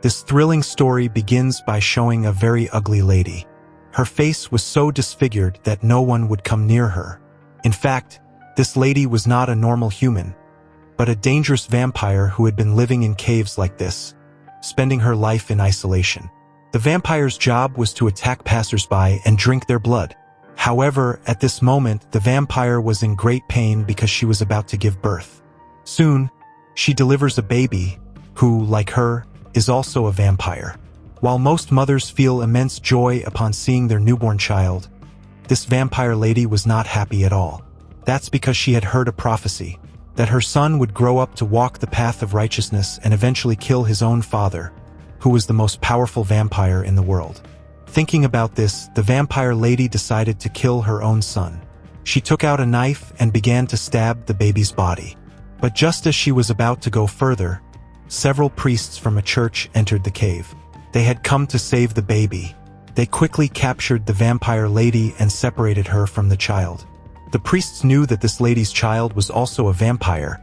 This thrilling story begins by showing a very ugly lady. Her face was so disfigured that no one would come near her. In fact, this lady was not a normal human, but a dangerous vampire who had been living in caves like this, spending her life in isolation. The vampire's job was to attack passersby and drink their blood. However, at this moment, the vampire was in great pain because she was about to give birth. Soon, she delivers a baby who, like her, is also a vampire. While most mothers feel immense joy upon seeing their newborn child, this vampire lady was not happy at all. That's because she had heard a prophecy that her son would grow up to walk the path of righteousness and eventually kill his own father, who was the most powerful vampire in the world. Thinking about this, the vampire lady decided to kill her own son. She took out a knife and began to stab the baby's body. But just as she was about to go further, several priests from a church entered the cave. They had come to save the baby. They quickly captured the vampire lady and separated her from the child. The priests knew that this lady's child was also a vampire,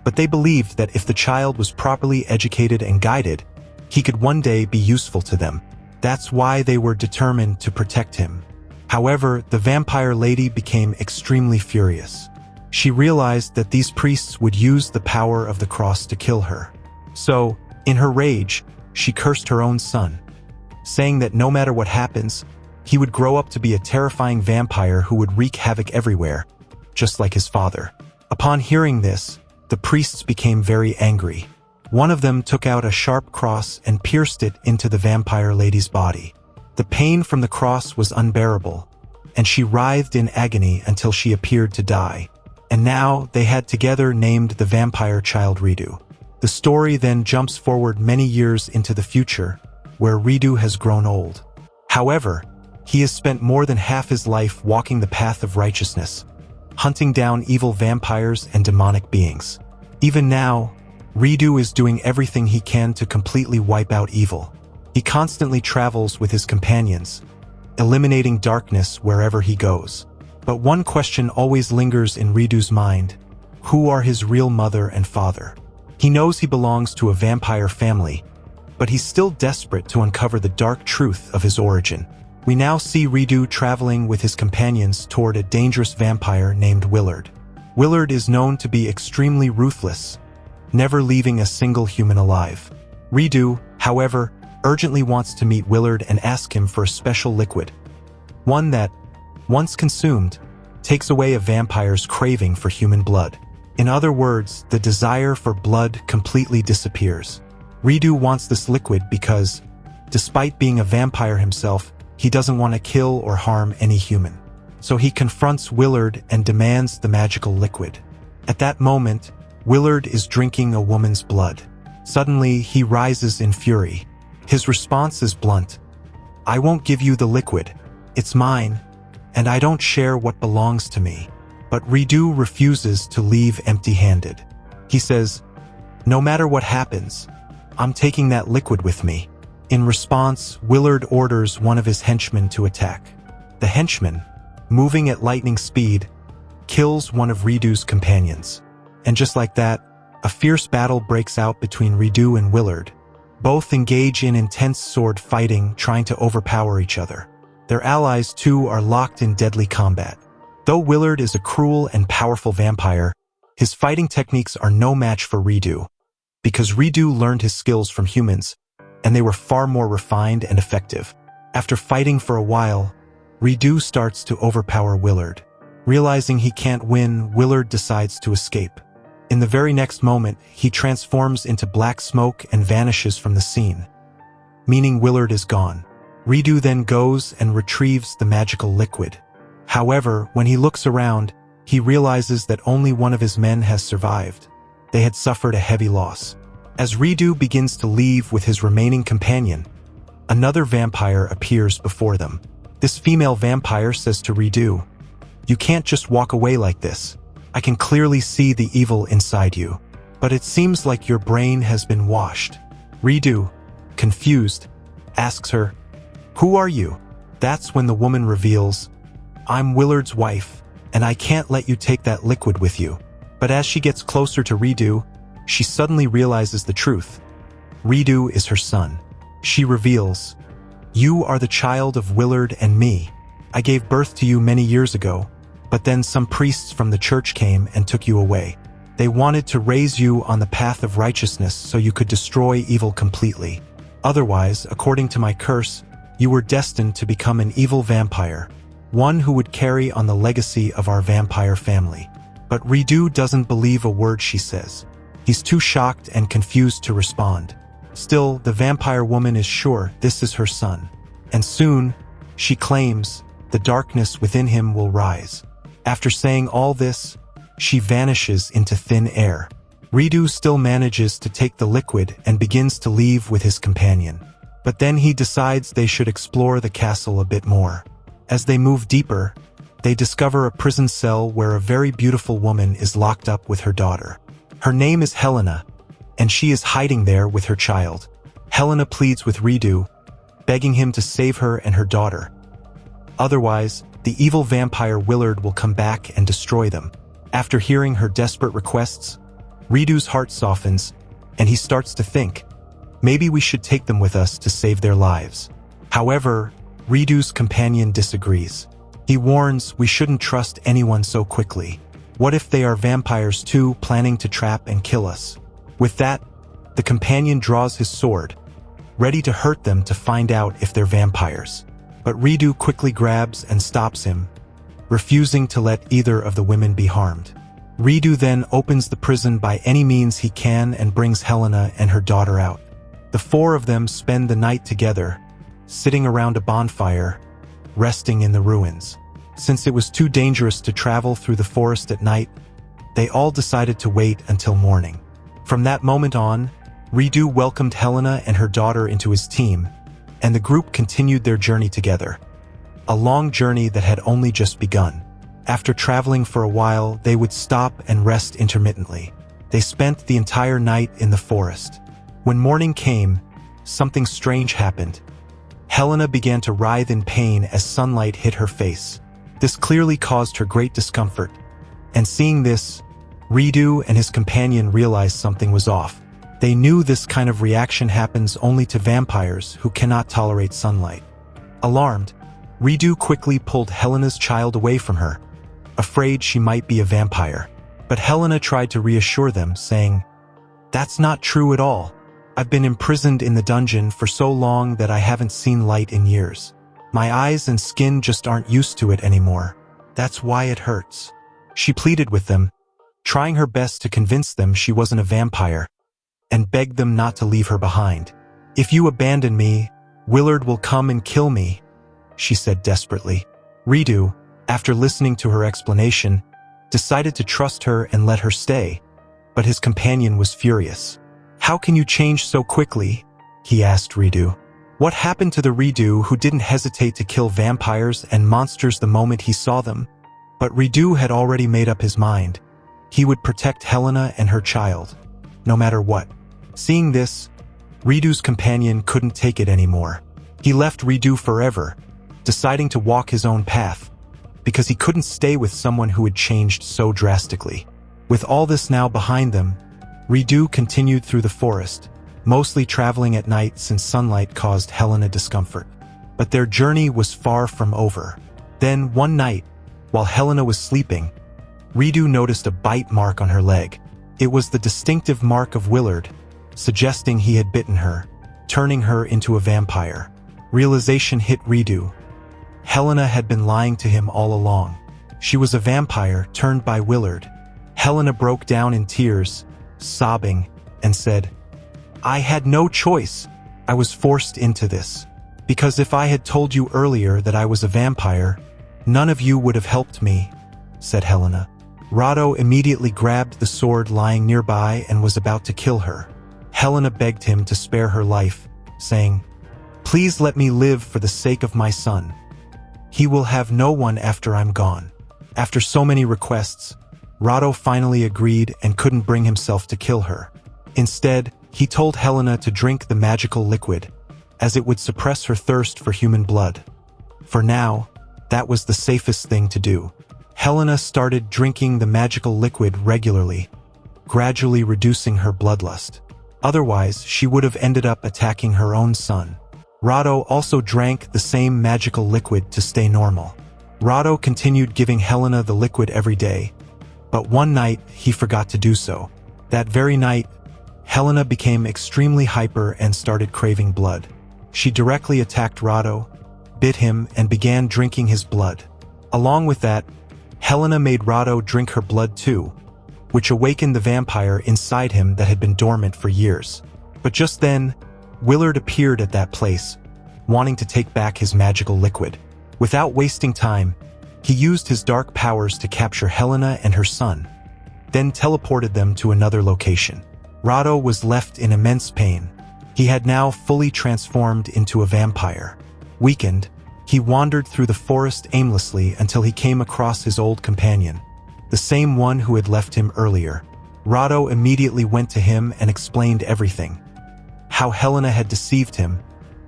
but they believed that if the child was properly educated and guided, he could one day be useful to them. That's why they were determined to protect him. However, the vampire lady became extremely furious. She realized that these priests would use the power of the cross to kill her. So, in her rage, she cursed her own son, saying that no matter what happens, he would grow up to be a terrifying vampire who would wreak havoc everywhere, just like his father. Upon hearing this, the priests became very angry. One of them took out a sharp cross and pierced it into the vampire lady's body. The pain from the cross was unbearable, and she writhed in agony until she appeared to die. And now they had together named the vampire child Redo. The story then jumps forward many years into the future, where Redo has grown old. However, he has spent more than half his life walking the path of righteousness, hunting down evil vampires and demonic beings. Even now, Redo is doing everything he can to completely wipe out evil. He constantly travels with his companions, eliminating darkness wherever he goes. But one question always lingers in Redo's mind: who are his real mother and father? He knows he belongs to a vampire family, but he's still desperate to uncover the dark truth of his origin. We now see Redo traveling with his companions toward a dangerous vampire named Willard. Willard is known to be extremely ruthless, never leaving a single human alive. Redo, however, urgently wants to meet Willard and ask him for a special liquid, one that, once consumed, takes away a vampire's craving for human blood. In other words, the desire for blood completely disappears. Redo wants this liquid because, despite being a vampire himself, he doesn't want to kill or harm any human. So he confronts Willard and demands the magical liquid. At that moment, Willard is drinking a woman's blood. Suddenly, he rises in fury. His response is blunt: "I won't give you the liquid. It's mine, and I don't share what belongs to me." But Redo refuses to leave empty-handed. He says, "No matter what happens, I'm taking that liquid with me." In response, Willard orders one of his henchmen to attack. The henchman, moving at lightning speed, kills one of Redo's companions. And just like that, a fierce battle breaks out between Redo and Willard. Both engage in intense sword fighting, trying to overpower each other. Their allies, too, are locked in deadly combat. Though Willard is a cruel and powerful vampire, his fighting techniques are no match for Redo, because Redo learned his skills from humans, and they were far more refined and effective. After fighting for a while, Redo starts to overpower Willard. Realizing he can't win, Willard decides to escape. In the very next moment, he transforms into black smoke and vanishes from the scene, meaning Willard is gone. Redo then goes and retrieves the magical liquid. However, when he looks around, he realizes that only one of his men has survived. They had suffered a heavy loss. As Redo begins to leave with his remaining companion, another vampire appears before them. This female vampire says to Redo, "You can't just walk away like this. I can clearly see the evil inside you, but it seems like your brain has been washed." Redo, confused, asks her, "Who are you?" That's when the woman reveals, "I'm Willard's wife, and I can't let you take that liquid with you." But as she gets closer to Redo, she suddenly realizes the truth. Redo is her son. She reveals, "You are the child of Willard and me. I gave birth to you many years ago, but then some priests from the church came and took you away. They wanted to raise you on the path of righteousness so you could destroy evil completely. Otherwise, according to my curse, you were destined to become an evil vampire, one who would carry on the legacy of our vampire family." But Ridu doesn't believe a word she says. He's too shocked and confused to respond. Still, the vampire woman is sure this is her son. And soon, she claims, the darkness within him will rise. After saying all this, she vanishes into thin air. Ridu still manages to take the liquid and begins to leave with his companion. But then he decides they should explore the castle a bit more. As they move deeper, they discover a prison cell where a very beautiful woman is locked up with her daughter. Her name is Helena, and she is hiding there with her child. Helena pleads with Ridu, begging him to save her and her daughter. Otherwise, the evil vampire Willard will come back and destroy them. After hearing her desperate requests, Ridu's heart softens, and he starts to think, maybe we should take them with us to save their lives. However, Ridu's companion disagrees. He warns we shouldn't trust anyone so quickly. What if they are vampires too, planning to trap and kill us? With that, the companion draws his sword, ready to hurt them to find out if they're vampires. But Ridu quickly grabs and stops him, refusing to let either of the women be harmed. Ridu then opens the prison by any means he can and brings Helena and her daughter out. The four of them spend the night together, sitting around a bonfire, resting in the ruins. Since it was too dangerous to travel through the forest at night, they all decided to wait until morning. From that moment on, Ridu welcomed Helena and her daughter into his team, and the group continued their journey together. A long journey that had only just begun. After traveling for a while, they would stop and rest intermittently. They spent the entire night in the forest. When morning came, something strange happened. Helena began to writhe in pain as sunlight hit her face. This clearly caused her great discomfort, and seeing this, Ridu and his companion realized something was off. They knew this kind of reaction happens only to vampires who cannot tolerate sunlight. Alarmed, Ridu quickly pulled Helena's child away from her, afraid she might be a vampire. But Helena tried to reassure them, saying, "That's not true at all. I've been imprisoned in the dungeon for so long that I haven't seen light in years. My eyes and skin just aren't used to it anymore. That's why it hurts." She pleaded with them, trying her best to convince them she wasn't a vampire, and begged them not to leave her behind. "If you abandon me, Willard will come and kill me," she said desperately. Ridu, after listening to her explanation, decided to trust her and let her stay, but his companion was furious. "How can you change so quickly?" he asked Ridu. What happened to the Ridu who didn't hesitate to kill vampires and monsters the moment he saw them? But Ridu had already made up his mind. He would protect Helena and her child, no matter what. Seeing this, Ridu's companion couldn't take it anymore. He left Ridu forever, deciding to walk his own path, because he couldn't stay with someone who had changed so drastically. With all this now behind them, Ridu continued through the forest, mostly traveling at night since sunlight caused Helena discomfort. But their journey was far from over. Then, one night, while Helena was sleeping, Ridu noticed a bite mark on her leg. It was the distinctive mark of Willard, suggesting he had bitten her, turning her into a vampire. Realization hit Ridu. Helena had been lying to him all along. She was a vampire turned by Willard. Helena broke down in tears, sobbing, and said, "I had no choice. I was forced into this. Because if I had told you earlier that I was a vampire, none of you would have helped me," said Helena. Rado immediately grabbed the sword lying nearby and was about to kill her. Helena begged him to spare her life, saying, "Please let me live for the sake of my son. He will have no one after I'm gone." After so many requests, Rado finally agreed and couldn't bring himself to kill her. Instead, he told Helena to drink the magical liquid, as it would suppress her thirst for human blood. For now, that was the safest thing to do. Helena started drinking the magical liquid regularly, gradually reducing her bloodlust. Otherwise, she would have ended up attacking her own son. Rado also drank the same magical liquid to stay normal. Rado continued giving Helena the liquid every day, but one night he forgot to do so. That very night, Helena became extremely hyper and started craving blood. She directly attacked Rado, bit him, and began drinking his blood. Along with that, Helena made Rado drink her blood too, which awakened the vampire inside him that had been dormant for years. But just then, Willard appeared at that place, wanting to take back his magical liquid. Without wasting time, he used his dark powers to capture Helena and her son, then teleported them to another location. Rado was left in immense pain. He had now fully transformed into a vampire. Weakened, he wandered through the forest aimlessly until he came across his old companion, the same one who had left him earlier. Rado immediately went to him and explained everything. How Helena had deceived him,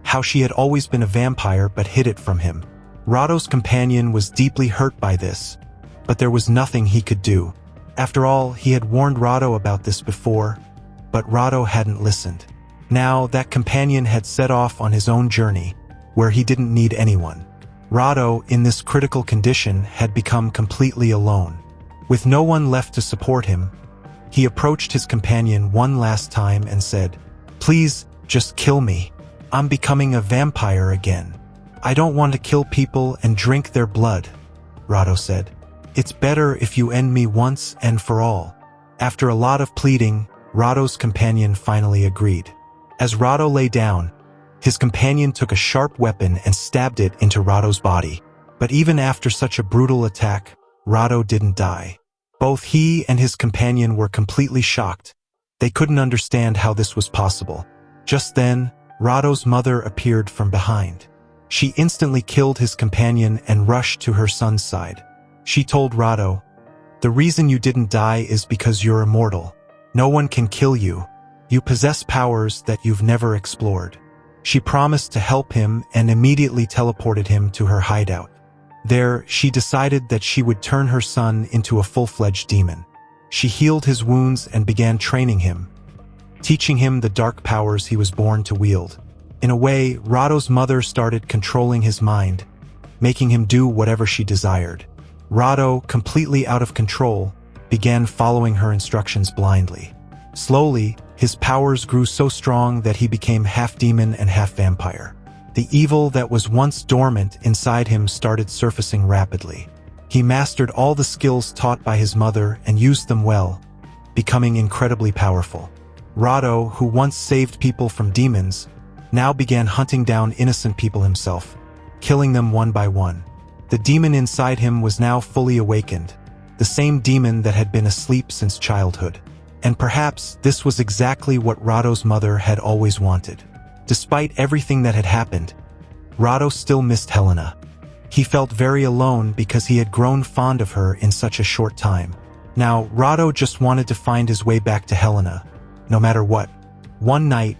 how she had always been a vampire but hid it from him. Rado's companion was deeply hurt by this, but there was nothing he could do. After all, he had warned Rado about this before, but Rado hadn't listened. Now, that companion had set off on his own journey, where he didn't need anyone. Rado, in this critical condition, had become completely alone. With no one left to support him, he approached his companion one last time and said, "Please, just kill me. I'm becoming a vampire again. I don't want to kill people and drink their blood," Rado said. "It's better if you end me once and for all." After a lot of pleading, Rado's companion finally agreed. As Rado lay down, his companion took a sharp weapon and stabbed it into Rado's body. But even after such a brutal attack, Rado didn't die. Both he and his companion were completely shocked. They couldn't understand how this was possible. Just then, Rado's mother appeared from behind. She instantly killed his companion and rushed to her son's side. She told Rado, "The reason you didn't die is because you're immortal. No one can kill you. You possess powers that you've never explored." She promised to help him and immediately teleported him to her hideout. There, she decided that she would turn her son into a full-fledged demon. She healed his wounds and began training him, teaching him the dark powers he was born to wield. In a way, Rado's mother started controlling his mind, making him do whatever she desired. Rado, completely out of control, began following her instructions blindly. Slowly, his powers grew so strong that he became half demon and half vampire. The evil that was once dormant inside him started surfacing rapidly. He mastered all the skills taught by his mother and used them well, becoming incredibly powerful. Rado, who once saved people from demons, now began hunting down innocent people himself, killing them one by one. The demon inside him was now fully awakened, the same demon that had been asleep since childhood. And perhaps this was exactly what Rado's mother had always wanted. Despite everything that had happened, Rado still missed Helena. He felt very alone because he had grown fond of her in such a short time. Now, Rado just wanted to find his way back to Helena, no matter what. One night,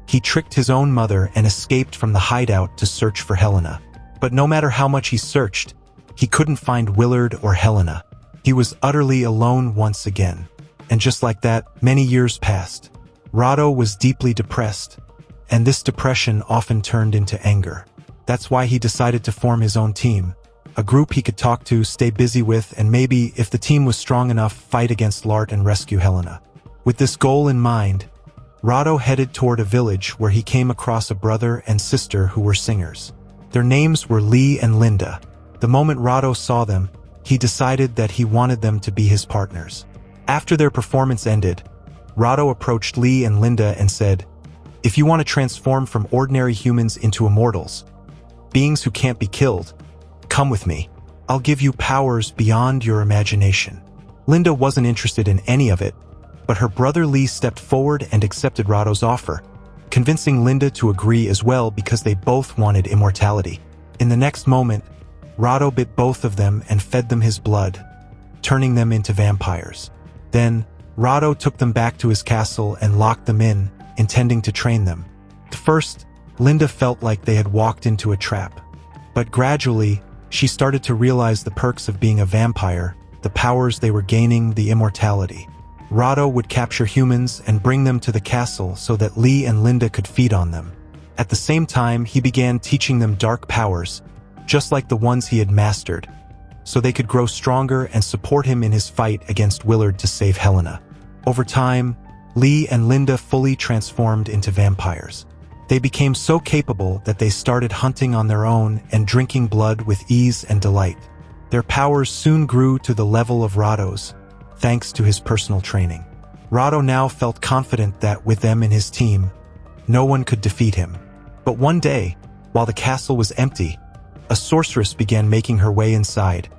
he tricked his own mother and escaped from the hideout to search for Helena. But no matter how much he searched, he couldn't find Willard or Helena. He was utterly alone once again. And just like that, many years passed. Rado was deeply depressed, and this depression often turned into anger. That's why he decided to form his own team, a group he could talk to, stay busy with, and maybe, if the team was strong enough, fight against Lart and rescue Helena. With this goal in mind, Rado headed toward a village where he came across a brother and sister who were singers. Their names were Lee and Linda. The moment Rado saw them, he decided that he wanted them to be his partners. After their performance ended, Rado approached Lee and Linda and said, "If you want to transform from ordinary humans into immortals, beings who can't be killed, come with me. I'll give you powers beyond your imagination." Linda wasn't interested in any of it, but her brother Lee stepped forward and accepted Rado's offer, convincing Linda to agree as well because they both wanted immortality. In the next moment, Rado bit both of them and fed them his blood, turning them into vampires. Then, Rado took them back to his castle and locked them in, intending to train them. At first, Linda felt like they had walked into a trap. But gradually, she started to realize the perks of being a vampire, the powers they were gaining, the immortality. Rado would capture humans and bring them to the castle so that Lee and Linda could feed on them. At the same time, he began teaching them dark powers, just like the ones he had mastered, so they could grow stronger and support him in his fight against Willard to save Helena. Over time, Lee and Linda fully transformed into vampires. They became so capable that they started hunting on their own and drinking blood with ease and delight. Their powers soon grew to the level of Rado's, thanks to his personal training. Rado now felt confident that with them in his team, no one could defeat him. But one day, while the castle was empty, a sorceress began making her way inside,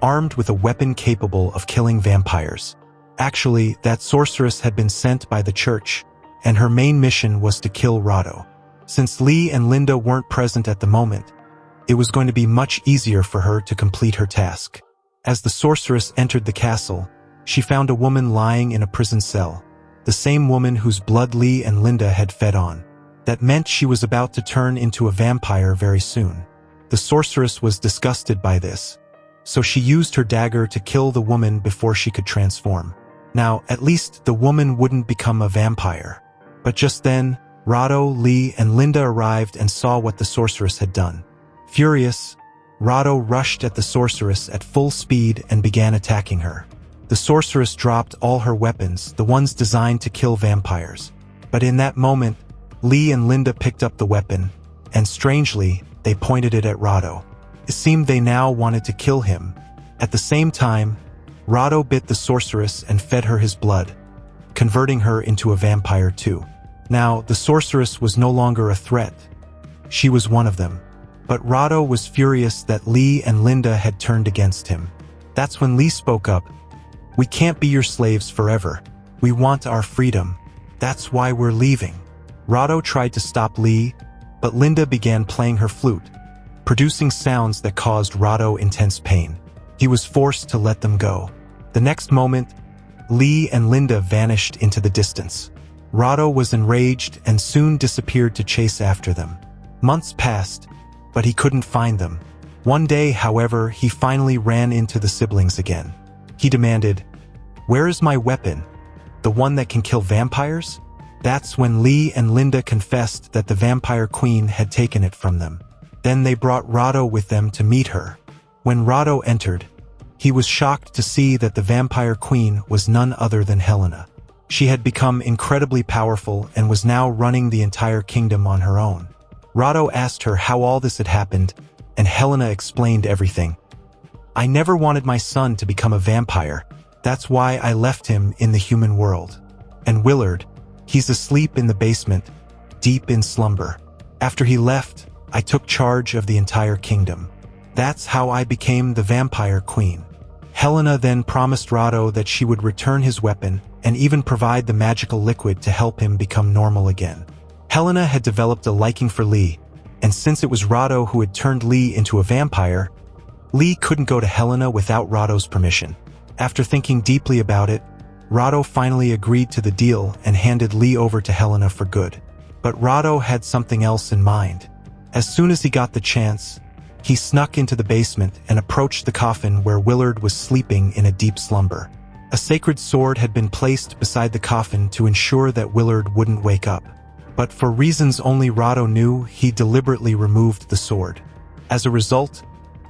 armed with a weapon capable of killing vampires. Actually, that sorceress had been sent by the church, and her main mission was to kill Rado. Since Lee and Linda weren't present at the moment, it was going to be much easier for her to complete her task. As the sorceress entered the castle, she found a woman lying in a prison cell, the same woman whose blood Lee and Linda had fed on. That meant she was about to turn into a vampire very soon. The sorceress was disgusted by this, so she used her dagger to kill the woman before she could transform. Now, at least the woman wouldn't become a vampire. But just then, Rado, Lee, and Linda arrived and saw what the sorceress had done. Furious, Rado rushed at the sorceress at full speed and began attacking her. The sorceress dropped all her weapons, the ones designed to kill vampires. But in that moment, Lee and Linda picked up the weapon, and strangely, they pointed it at Rado. It seemed they now wanted to kill him. At the same time, Rado bit the sorceress and fed her his blood, converting her into a vampire too. Now, the sorceress was no longer a threat. She was one of them. But Rado was furious that Lee and Linda had turned against him. That's when Lee spoke up. "We can't be your slaves forever. We want our freedom. That's why we're leaving." Rado tried to stop Lee, but Linda began playing her flute, producing sounds that caused Rado intense pain. He was forced to let them go. The next moment, Lee and Linda vanished into the distance. Rado was enraged and soon disappeared to chase after them. Months passed, but he couldn't find them. One day, however, he finally ran into the siblings again. He demanded, "Where is my weapon? The one that can kill vampires?" That's when Lee and Linda confessed that the vampire queen had taken it from them. Then they brought Rado with them to meet her. When Rado entered, he was shocked to see that the vampire queen was none other than Helena. She had become incredibly powerful and was now running the entire kingdom on her own. Rado asked her how all this had happened, and Helena explained everything. "I never wanted my son to become a vampire. That's why I left him in the human world. And Willard, he's asleep in the basement, deep in slumber. After he left, I took charge of the entire kingdom. That's how I became the vampire queen." Helena then promised Rado that she would return his weapon and even provide the magical liquid to help him become normal again. Helena had developed a liking for Lee, and since it was Rado who had turned Lee into a vampire, Lee couldn't go to Helena without Rado's permission. After thinking deeply about it, Rado finally agreed to the deal and handed Lee over to Helena for good. But Rado had something else in mind. As soon as he got the chance, he snuck into the basement and approached the coffin where Willard was sleeping in a deep slumber. A sacred sword had been placed beside the coffin to ensure that Willard wouldn't wake up. But for reasons only Rado knew, he deliberately removed the sword. As a result,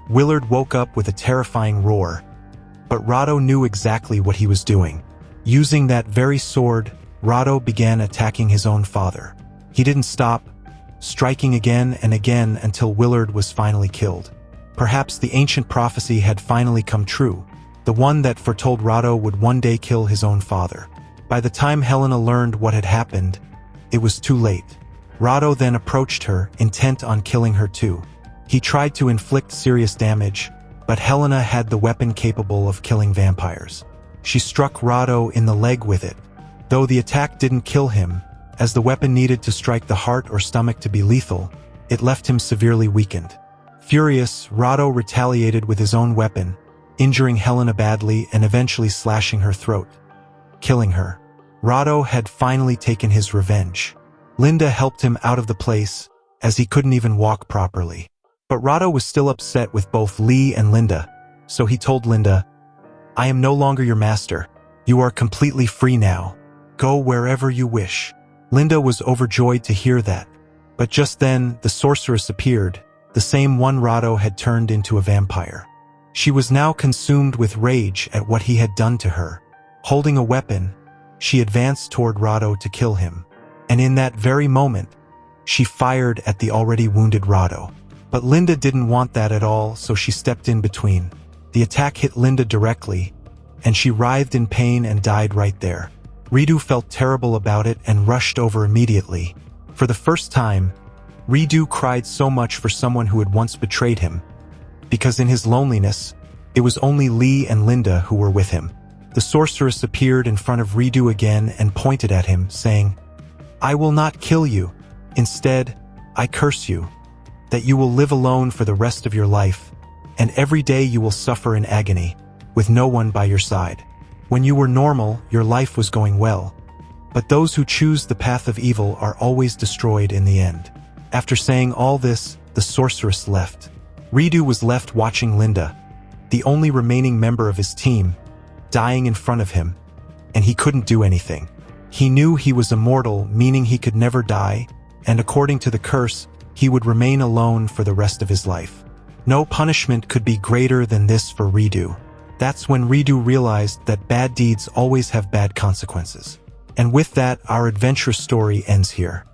Willard woke up with a terrifying roar. But Rado knew exactly what he was doing. Using that very sword, Rado began attacking his own father. He didn't stop, striking again and again until Willard was finally killed. Perhaps the ancient prophecy had finally come true, the one that foretold Rado would one day kill his own father. By the time Helena learned what had happened, it was too late. Rado then approached her, intent on killing her too. He tried to inflict serious damage, but Helena had the weapon capable of killing vampires. She struck Rado in the leg with it. Though the attack didn't kill him, as the weapon needed to strike the heart or stomach to be lethal, it left him severely weakened. Furious, Rado retaliated with his own weapon, injuring Helena badly and eventually slashing her throat, killing her. Rado had finally taken his revenge. Linda helped him out of the place, as he couldn't even walk properly. But Rado was still upset with both Lee and Linda, so he told Linda, "I am no longer your master. You are completely free now. Go wherever you wish." Linda was overjoyed to hear that. But just then, the sorceress appeared, the same one Rado had turned into a vampire. She was now consumed with rage at what he had done to her. Holding a weapon, she advanced toward Rado to kill him. And in that very moment, she fired at the already wounded Rado. But Linda didn't want that at all, so she stepped in between. The attack hit Linda directly, and she writhed in pain and died right there. Ridu felt terrible about it and rushed over immediately. For the first time, Ridu cried so much for someone who had once betrayed him, because in his loneliness, it was only Lee and Linda who were with him. The sorceress appeared in front of Ridu again and pointed at him, saying, "I will not kill you. Instead, I curse you, that you will live alone for the rest of your life, and every day you will suffer in agony, with no one by your side. When you were normal, your life was going well, but those who choose the path of evil are always destroyed in the end." After saying all this, the sorceress left. Ridu was left watching Linda, the only remaining member of his team, dying in front of him, and he couldn't do anything. He knew he was immortal, meaning he could never die, and according to the curse, he would remain alone for the rest of his life. No punishment could be greater than this for Ridu. That's when Ridu realized that bad deeds always have bad consequences. And with that, our adventure story ends here.